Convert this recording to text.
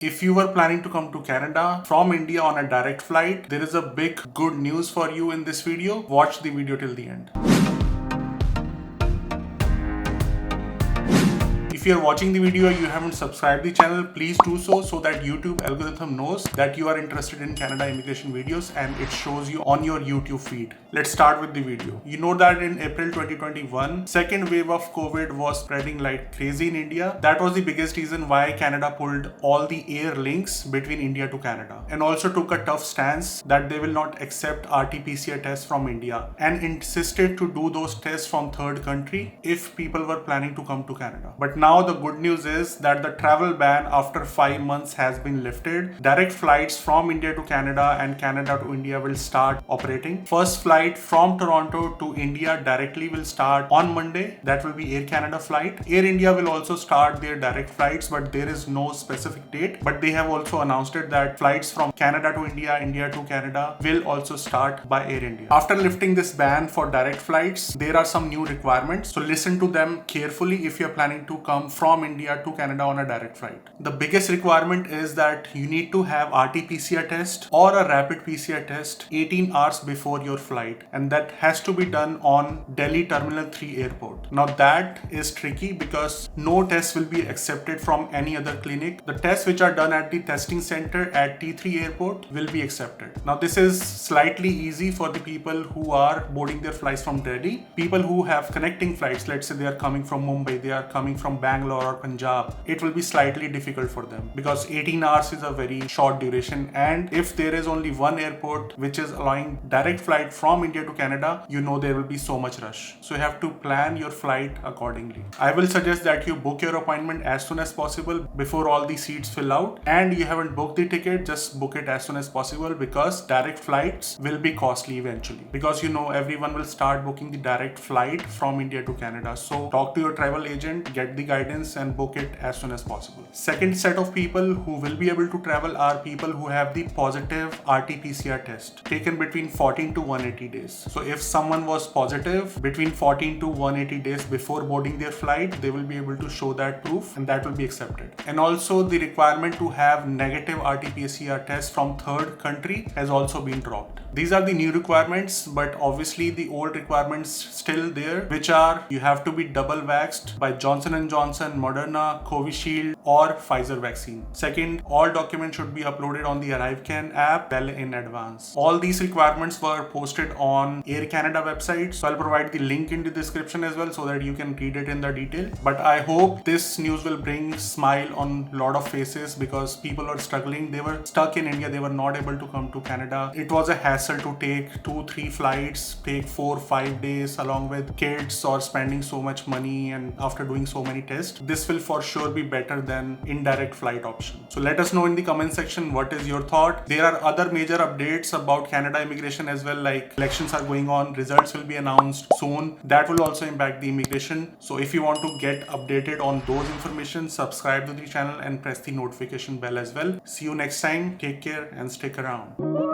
If you were planning to come to Canada from India on a direct flight, there is a big good news for you in this video. Watch the video till the end. If you are watching the video and you haven't subscribed the channel, please do so that YouTube algorithm knows that you are interested in Canada immigration videos and it shows you on your YouTube feed. Let's start with the video. You know that in April 2021, second wave of COVID was spreading like crazy in India. That was the biggest reason why Canada pulled all the air links between India to Canada and also took a tough stance that they will not accept RT-PCR tests from India and insisted to do those tests from third country if people were planning to come to Canada. But now the good news is that the travel ban after 5 months has been lifted. Direct flights from India to Canada and Canada to India will start operating. First flight from Toronto to India directly will start on Monday. That will be Air Canada flight. Air India will also start their direct flights, but there is no specific date. But they have also announced it that flights from Canada to India, India to Canada will also start by Air India. After lifting this ban for direct flights, there are some new requirements. So listen to them carefully if you're planning to come from India to Canada on a direct flight. The biggest requirement is that you need to have RT-PCR test or a rapid PCR test 18 hours before your flight, and that has to be done on Delhi Terminal 3 airport. Now that is tricky because no test will be accepted from any other clinic. The tests which are done at the testing center at T3 airport will be accepted. Now this is slightly easy for the people who are boarding their flights from Delhi. People who have connecting flights, let's say they are coming from Mumbai, they are coming from Bangalore or Punjab, it will be slightly difficult for them because 18 hours is a very short duration, and if there is only one airport which is allowing direct flight from India to Canada, you know there will be so much rush. So you have to plan your flight accordingly. I will suggest that you book your appointment as soon as possible before all the seats fill out, and you haven't booked the ticket, just book it as soon as possible because direct flights will be costly eventually, because you know everyone will start booking the direct flight from India to Canada. So talk to your travel agent, get the guidance and book it as soon as possible. Second set of people who will be able to travel are people who have the positive RT-PCR test taken between 14 to 180 days. So if someone was positive between 14 to 180 days before boarding their flight, they will be able to show that proof and that will be accepted. And also the requirement to have negative RT-PCR test from third country has also been dropped. These are the new requirements, but obviously the old requirements still there, which are you have to be double vaxxed by Johnson & Johnson, Moderna, Covishield or Pfizer vaccine. Second, all documents should be uploaded on the ArriveCan app well in advance. All these requirements were posted on Air Canada website, so I'll provide the link in the description as well so that you can read it in the detail. But I hope this news will bring smile on a lot of faces because people were struggling. They were stuck in India. They were not able to come to Canada. It was a hassle to take 2-3 flights, take 4-5 days along with kids or spending so much money and after doing so many tests. This will for sure be better than indirect flight option. So let us know in the comment section what is your thought. There are other major updates about Canada immigration as well, like elections are going on, results will be announced soon. That will also impact the immigration. So if you want to get updated on those information, subscribe to the channel and press the notification bell as well. See you next time. Take care and stick around.